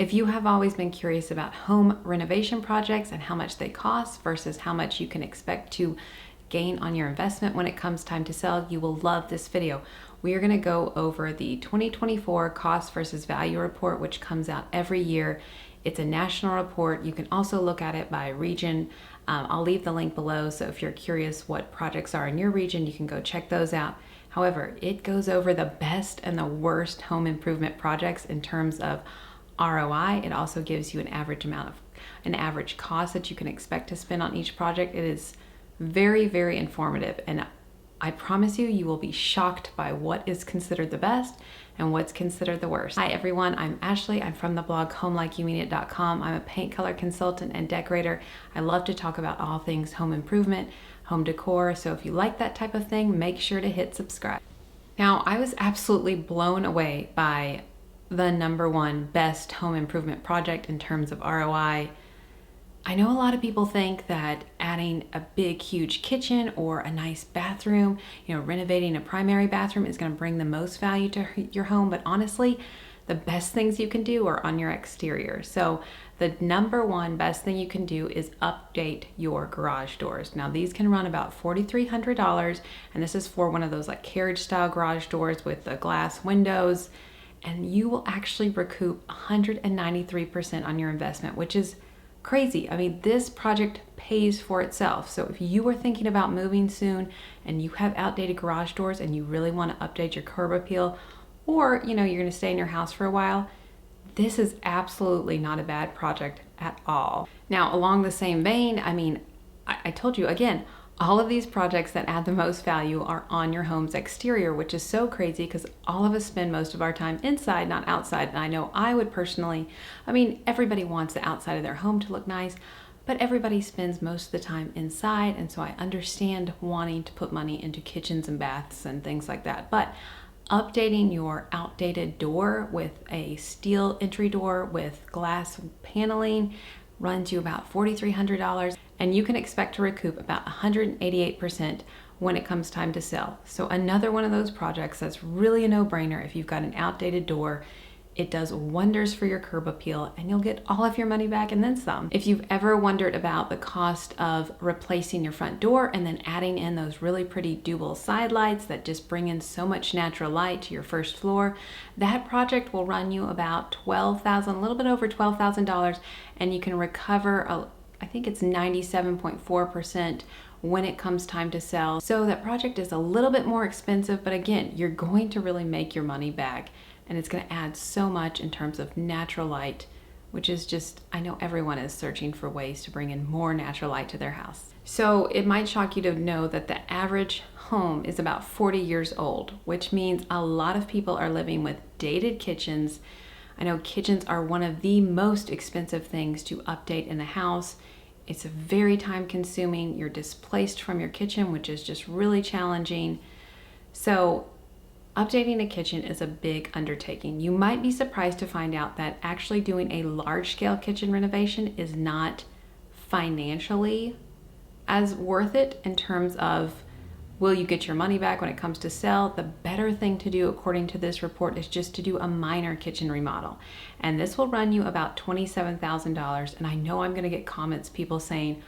If you have always been curious about home renovation projects and how much they cost versus how much you can expect to gain on your investment when it comes time to sell, you will love this video. We are going to go over the 2024 cost versus value report, which comes out every year. It's a national report. You can also look at it by region. I'll leave the link below, so if you're curious what projects are in your region, you can go check those out. However, it goes over the best and the worst home improvement projects in terms of ROI. It also gives you an average cost that you can expect to spend on each project. It is very, very informative, and I promise you, you will be shocked by what is considered the best and what's considered the worst. Hi everyone, I'm Ashley. I'm from the blog homelikeyoumeinit.com. I'm a paint color consultant and decorator. I love to talk about all things home improvement, home decor. So if you like that type of thing, make sure to hit subscribe. Now, I was absolutely blown away by the #1 best home improvement project in terms of ROI. I know a lot of people think that adding a big, huge kitchen or a nice bathroom, renovating a primary bathroom is going to bring the most value to your home. But honestly, the best things you can do are on your exterior. So the #1 best thing you can do is update your garage doors. Now these can run about $4,300, and this is for one of those like carriage style garage doors with the glass windows. And you will actually recoup 193% on your investment, which is crazy. I mean, this project pays for itself. So if you are thinking about moving soon and you have outdated garage doors and you really want to update your curb appeal, or you're going to stay in your house for a while, this is absolutely not a bad project at all. Now, along the same vein, I told you again, all of these projects that add the most value are on your home's exterior, which is so crazy because all of us spend most of our time inside, not outside. And I know I would personally, everybody wants the outside of their home to look nice, but everybody spends most of the time inside. And so I understand wanting to put money into kitchens and baths and things like that. But updating your outdated door with a steel entry door with glass paneling runs you about $4,300, and you can expect to recoup about 188% when it comes time to sell. So another one of those projects that's really a no-brainer. If you've got an outdated door, it does wonders for your curb appeal, and you'll get all of your money back and then some. If you've ever wondered about the cost of replacing your front door and then adding in those really pretty dual side lights that just bring in so much natural light to your first floor, that project will run you about $12,000, a little bit over $12,000, and you can recover, I think it's 97.4% when it comes time to sell. So that project is a little bit more expensive, but again, you're going to really make your money back. And it's going to add so much in terms of natural light, which is just, I know everyone is searching for ways to bring in more natural light to their house. So it might shock you to know that the average home is about 40 years old, which means a lot of people are living with dated kitchens. I know kitchens are one of the most expensive things to update in the house. It's very time consuming. You're displaced from your kitchen, which is just really challenging. So updating a kitchen is a big undertaking. You might be surprised to find out that actually doing a large-scale kitchen renovation is not financially as worth it in terms of will you get your money back when it comes to sell. The better thing to do, according to this report, is just to do a minor kitchen remodel. And this will run you about $27,000. And I know I'm going to get comments, people saying,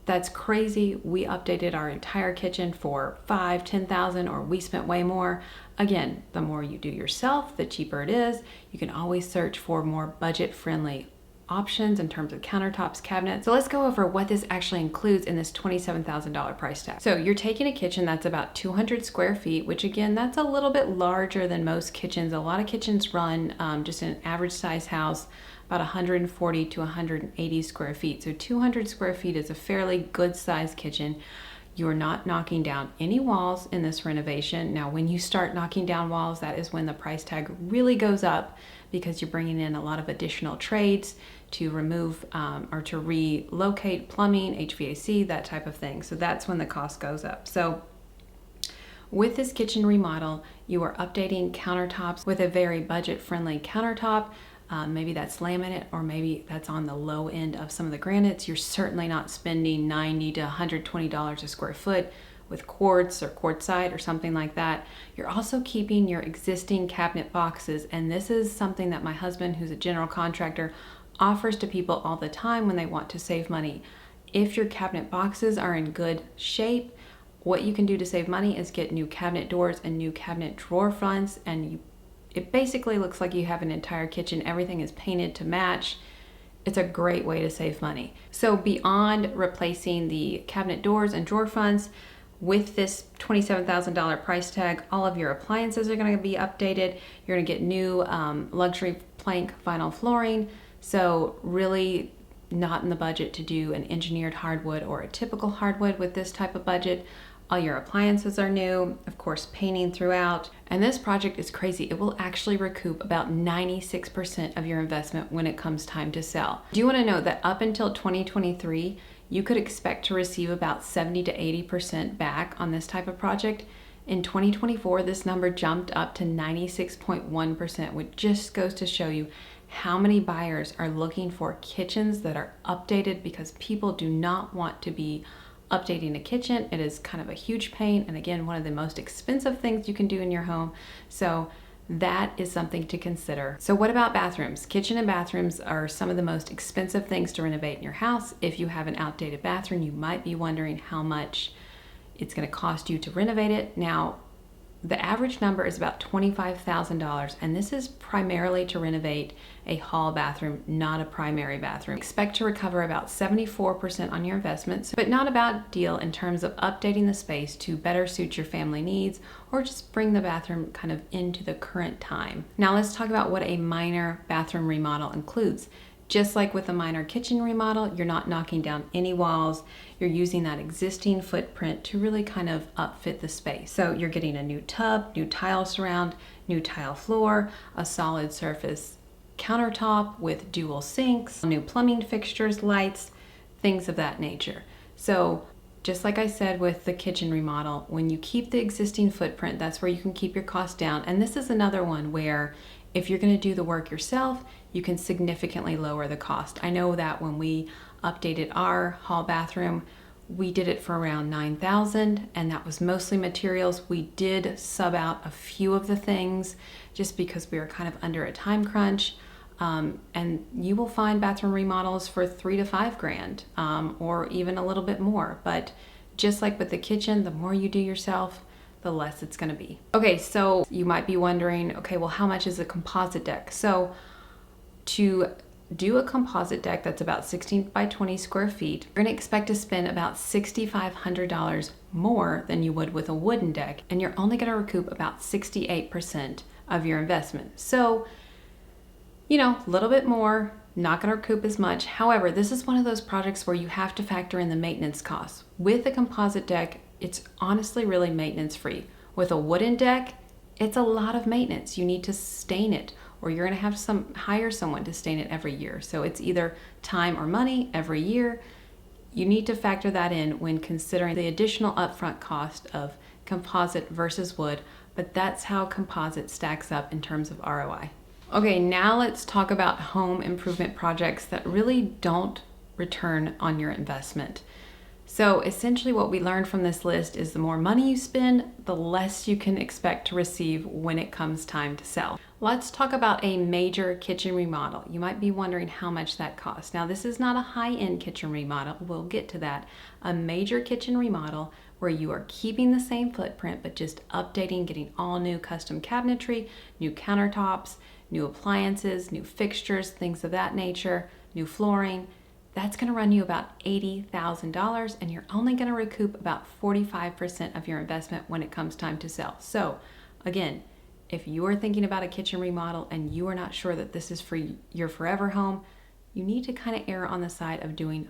that's crazy. We updated our entire kitchen for $5,000, $10,000, or we spent way more. Again, the more you do yourself, the cheaper it is. You can always search for more budget-friendly options in terms of countertops, cabinets. So let's go over what this actually includes in this $27,000 price tag. So you're taking a kitchen that's about 200 square feet, which again, that's a little bit larger than most kitchens. A lot of kitchens run just in an average size house, about 140 to 180 square feet. So 200 square feet is a fairly good sized kitchen. You are not knocking down any walls in this renovation. Now, when you start knocking down walls, that is when the price tag really goes up because you're bringing in a lot of additional trades to remove or to relocate plumbing, HVAC, that type of thing. So that's when the cost goes up. So with this kitchen remodel, you are updating countertops with a very budget-friendly countertop. Maybe that's laminate, or maybe that's on the low end of some of the granites. You're certainly not spending $90 to $120 a square foot with quartz or quartzite or something like that. You're also keeping your existing cabinet boxes, and this is something that my husband, who's a general contractor, offers to people all the time when they want to save money. If your cabinet boxes are in good shape, what you can do to save money is get new cabinet doors and new cabinet drawer fronts, and it basically looks like you have an entire kitchen. Everything is painted to match. It's a great way to save money. So beyond replacing the cabinet doors and drawer fronts, with this $27,000 price tag, all of your appliances are going to be updated. You're going to get new luxury plank vinyl flooring. So really not in the budget to do an engineered hardwood or a typical hardwood with this type of budget. All your appliances are new, of course, painting throughout. And this project is crazy. It will actually recoup about 96% of your investment when it comes time to sell. Do you want to know that up until 2023, you could expect to receive about 70 to 80% back on this type of project? In 2024, this number jumped up to 96.1%, which just goes to show you how many buyers are looking for kitchens that are updated, because people do not want to be updating a kitchen. It is kind of a huge pain, and again, one of the most expensive things you can do in your home. So that is something to consider. So what about bathrooms? Kitchen and bathrooms are some of the most expensive things to renovate in your house. If you have an outdated bathroom, you might be wondering how much it's going to cost you to renovate it. Now, the average number is about $25,000, and this is primarily to renovate a hall bathroom, not a primary bathroom. Expect to recover about 74% on your investments, but not a bad deal in terms of updating the space to better suit your family needs, or just bring the bathroom kind of into the current time. Now let's talk about what a minor bathroom remodel includes. Just like with a minor kitchen remodel, you're not knocking down any walls. You're using that existing footprint to really kind of upfit the space. So you're getting a new tub, new tile surround, new tile floor, a solid surface countertop with dual sinks, new plumbing fixtures, lights, things of that nature. So just like I said with the kitchen remodel, when you keep the existing footprint, that's where you can keep your costs down. And this is another one where if you're going to do the work yourself, you can significantly lower the cost. I know that when we updated our hall bathroom, we did it for around $9,000, and that was mostly materials. We did sub out a few of the things just because we were kind of under a time crunch. And you will find bathroom remodels for $3,000 to $5,000, or even a little bit more. But just like with the kitchen, the more you do yourself, the less it's going to be. Okay, so you might be wondering, okay, well, how much is a composite deck? So to do a composite deck that's about 16 by 20 square feet, you're going to expect to spend about $6,500 more than you would with a wooden deck, and you're only going to recoup about 68% of your investment. So, you know, a little bit more, not going to recoup as much. However, this is one of those projects where you have to factor in the maintenance costs. With a composite deck, it's honestly really maintenance free. With a wooden deck, it's a lot of maintenance. You need to stain it, or you're going to have hire someone to stain it every year. So it's either time or money every year. You need to factor that in when considering the additional upfront cost of composite versus wood, but that's how composite stacks up in terms of ROI. Okay, now let's talk about home improvement projects that really don't return on your investment. So essentially what we learned from this list is the more money you spend, the less you can expect to receive when it comes time to sell. Let's talk about a major kitchen remodel. You might be wondering how much that costs. Now, this is not a high-end kitchen remodel. We'll get to that. A major kitchen remodel where you are keeping the same footprint, but just updating, getting all new custom cabinetry, new countertops, new appliances, new fixtures, things of that nature, new flooring. That's going to run you about $80,000, and you're only going to recoup about 45% of your investment when it comes time to sell. So again, if you are thinking about a kitchen remodel and you are not sure that this is for your forever home, you need to kind of err on the side of doing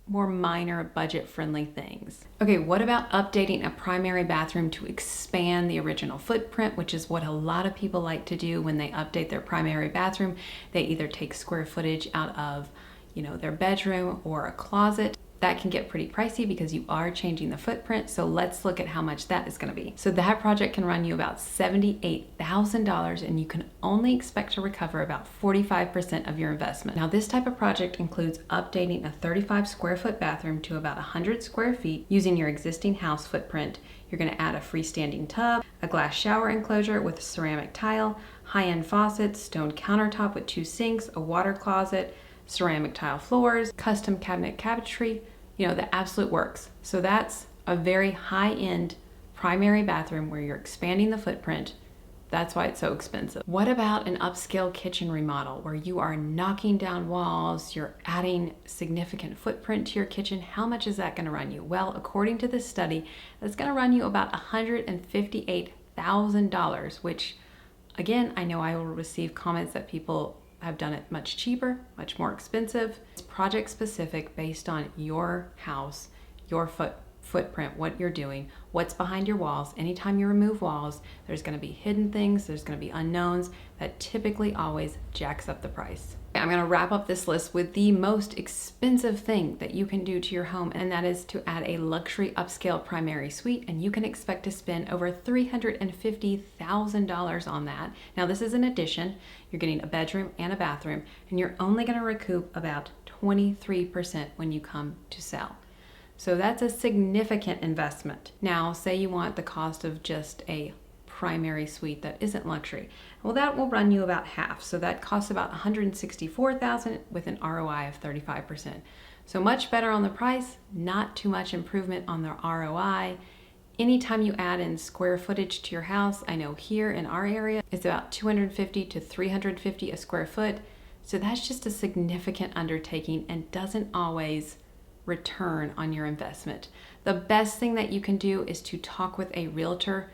more minor budget-friendly things. Okay, what about updating a primary bathroom to expand the original footprint, which is what a lot of people like to do when they update their primary bathroom. They either take square footage out of their bedroom or a closet. that can get pretty pricey because you are changing the footprint. So let's look at how much that is going to be. So that project can run you about $78,000 and you can only expect to recover about 45% of your investment. Now this type of project includes updating a 35 square foot bathroom to about 100 square feet using your existing house footprint. You're going to add a freestanding tub, a glass shower enclosure with ceramic tile, high-end faucets, stone countertop with 2 sinks, a water closet, ceramic tile floors, custom cabinet cabinetry, the absolute works. So that's a very high-end primary bathroom where you're expanding the footprint. That's why it's so expensive. What about an upscale kitchen remodel where you are knocking down walls, you're adding significant footprint to your kitchen? How much is that going to run you? Well, according to this study, that's going to run you about $158,000, which again, I know I will receive comments that people have done it much cheaper, much more expensive. It's project specific based on your house, your footprint, what you're doing, what's behind your walls. Anytime you remove walls, there's going to be hidden things, there's going to be unknowns that typically always jacks up the price. I'm going to wrap up this list with the most expensive thing that you can do to your home, and that is to add a luxury upscale primary suite, and you can expect to spend over $350,000 on that. Now this is an addition. You're getting a bedroom and a bathroom, and you're only going to recoup about 23% when you come to sell. So that's a significant investment. Now, say you want the cost of just a primary suite that isn't luxury. Well, that will run you about half. So that costs about $164,000 with an ROI of 35%. So much better on the price, not too much improvement on the ROI. Anytime you add in square footage to your house, I know here in our area, it's about 250 to 350 a square foot. So that's just a significant undertaking and doesn't always return on your investment. The best thing that you can do is to talk with a realtor,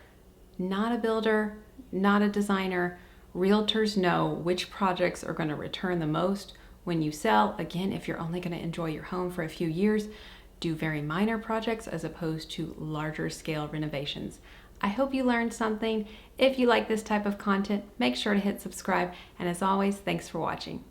not a builder, not a designer. Realtors know which projects are going to return the most when you sell. Again, if you're only going to enjoy your home for a few years, do very minor projects as opposed to larger scale renovations. I hope you learned something. If you like this type of content, make sure to hit subscribe. And as always, thanks for watching.